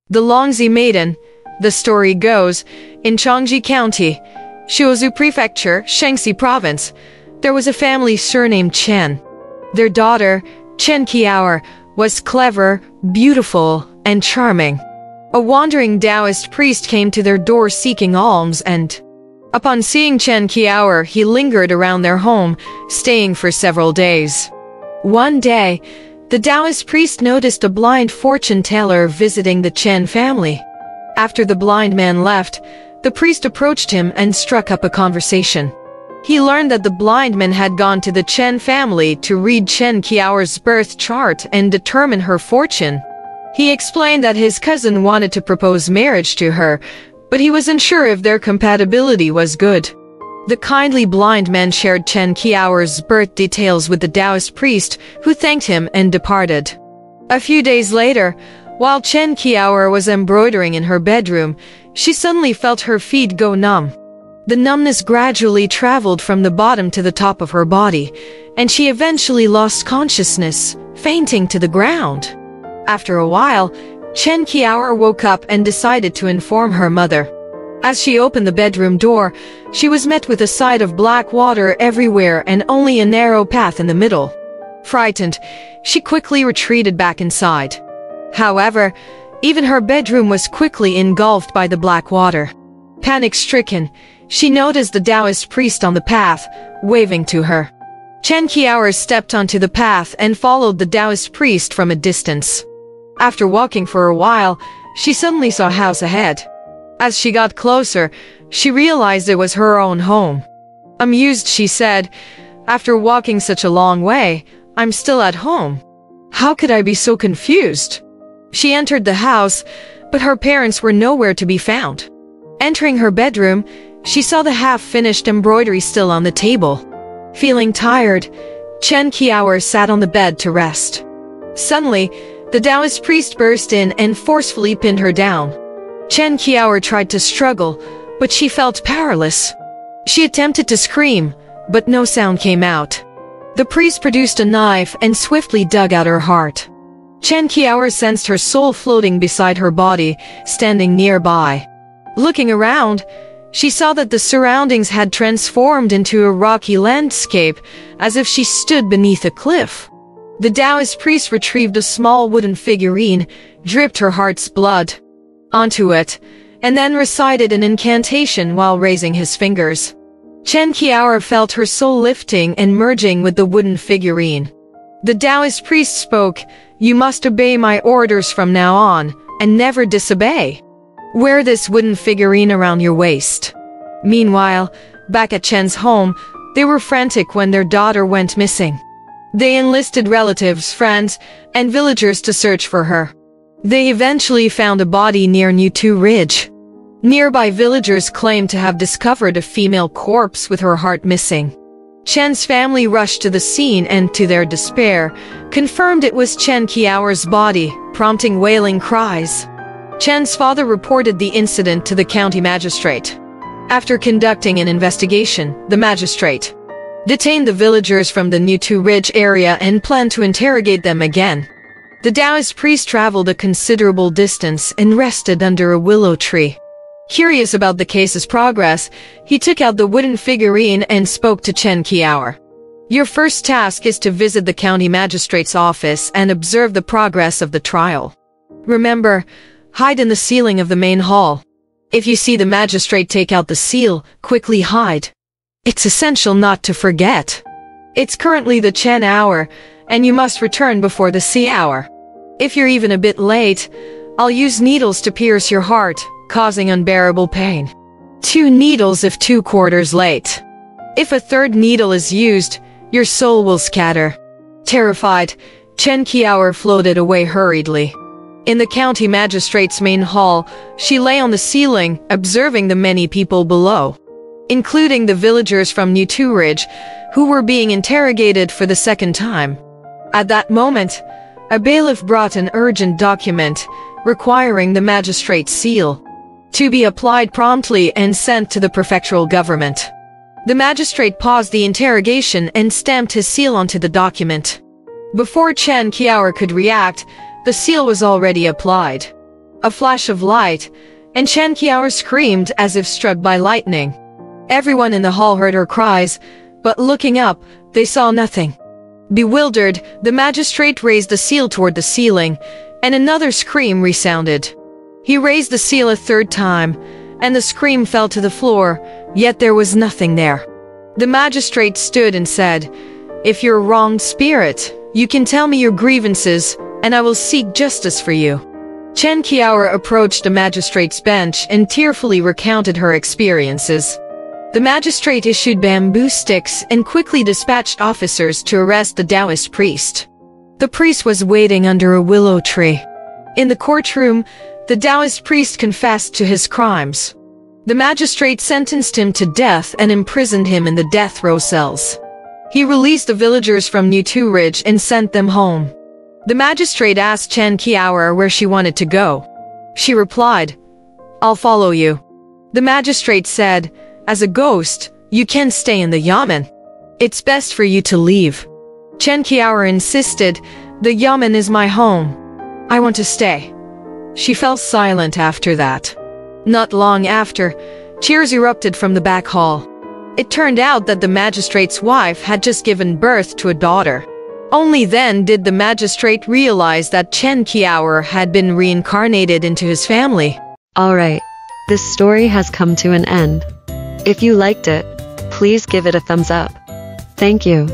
The Longzhi Maiden. The story goes, in Changji County, Shuozhou Prefecture, Shaanxi Province, there was a family surnamed Chen. Their daughter, Chen Qiaoer, was clever, beautiful, and charming. A wandering Taoist priest came to their door seeking alms and, upon seeing Chen Qiaoer, he lingered around their home, staying for several days. One day, the Taoist priest noticed a blind fortune teller visiting the Chen family. After the blind man left, the priest approached him and struck up a conversation. He learned that the blind man had gone to the Chen family to read Chen Qiaoer's birth chart and determine her fortune. He explained that his cousin wanted to propose marriage to her, but he wasn't sure if their compatibility was good. The kindly blind man shared Chen Qiaoer's birth details with the Taoist priest, who thanked him and departed. A few days later, while Chen Qiaoer was embroidering in her bedroom, she suddenly felt her feet go numb. The numbness gradually traveled from the bottom to the top of her body, and she eventually lost consciousness, fainting to the ground. After a while, Chen Qiaoer woke up and decided to inform her mother. As she opened the bedroom door, she was met with a sight of black water everywhere and only a narrow path in the middle. Frightened, she quickly retreated back inside. However, even her bedroom was quickly engulfed by the black water. Panic-stricken, she noticed the Taoist priest on the path, waving to her. Chen Qiaoer stepped onto the path and followed the Taoist priest from a distance. After walking for a while, she suddenly saw a house ahead. As she got closer, she realized it was her own home. Amused, she said, "After walking such a long way, I'm still at home. How could I be so confused?" She entered the house, but her parents were nowhere to be found. Entering her bedroom, she saw the half-finished embroidery still on the table. Feeling tired, Chen Qiaoer sat on the bed to rest. Suddenly, the Taoist priest burst in and forcefully pinned her down. Chen Qiaoer tried to struggle, but she felt powerless. She attempted to scream, but no sound came out. The priest produced a knife and swiftly dug out her heart. Chen Qiaoer sensed her soul floating beside her body, standing nearby. Looking around, she saw that the surroundings had transformed into a rocky landscape, as if she stood beneath a cliff. The Taoist priest retrieved a small wooden figurine, dripped her heart's blood onto it, and then recited an incantation while raising his fingers. Chen Qiaoer felt her soul lifting and merging with the wooden figurine. The Taoist priest spoke, "You must obey my orders from now on, and never disobey. Wear this wooden figurine around your waist." Meanwhile, back at Chen's home, they were frantic when their daughter went missing. They enlisted relatives, friends, and villagers to search for her. They eventually found a body near Niutu Ridge. Nearby villagers claimed to have discovered a female corpse with her heart missing. Chen's family rushed to the scene and, to their despair, confirmed it was Chen Qiaoer's body, prompting wailing cries. Chen's father reported the incident to the county magistrate. After conducting an investigation, the magistrate detained the villagers from the Niutu Ridge area and planned to interrogate them again. The Taoist priest traveled a considerable distance and rested under a willow tree. Curious about the case's progress, he took out the wooden figurine and spoke to Chen Qiaoer. "Your first task is to visit the county magistrate's office and observe the progress of the trial. Remember, hide in the ceiling of the main hall. If you see the magistrate take out the seal, quickly hide. It's essential not to forget. It's currently the Chen hour, and you must return before the C hour. If you're even a bit late, I'll use needles to pierce your heart, causing unbearable pain. 2 needles if 2 quarters late. If a third needle is used, your soul will scatter." Terrified, Chen Qiaoer floated away hurriedly. In the county magistrate's main hall, she lay on the ceiling, observing the many people below, including the villagers from Niutu Ridge, who were being interrogated for the second time. At that moment, a bailiff brought an urgent document, requiring the magistrate's seal to be applied promptly and sent to the prefectural government. The magistrate paused the interrogation and stamped his seal onto the document. Before Chen Qiaoer could react, the seal was already applied. a flash of light, and Chen Qiao screamed as if struck by lightning. Everyone in the hall heard her cries, but looking up, they saw nothing. Bewildered, the magistrate raised the seal toward the ceiling, and another scream resounded. He raised the seal a third time, and the scream fell to the floor, yet there was nothing there. The magistrate stood and said, "If you're a wronged spirit, you can tell me your grievances, and I will seek justice for you." Chen Qiao approached the magistrate's bench and tearfully recounted her experiences. The magistrate issued bamboo sticks and quickly dispatched officers to arrest the Taoist priest. The priest was waiting under a willow tree. In the courtroom, the Taoist priest confessed to his crimes. The magistrate sentenced him to death and imprisoned him in the death row cells. He released the villagers from Nitu Ridge and sent them home. The magistrate asked Chen Qiao where she wanted to go. She replied, "I'll follow you." The magistrate said, "As a ghost, you can't stay in the yamen. It's best for you to leave." Chen Qiao insisted, "The yamen is my home. I want to stay." She fell silent after that. Not long after, cheers erupted from the back hall. It turned out that the magistrate's wife had just given birth to a daughter. Only then did the magistrate realize that Chen Qiao had been reincarnated into his family. Alright, this story has come to an end. If you liked it, please give it a thumbs up. Thank you.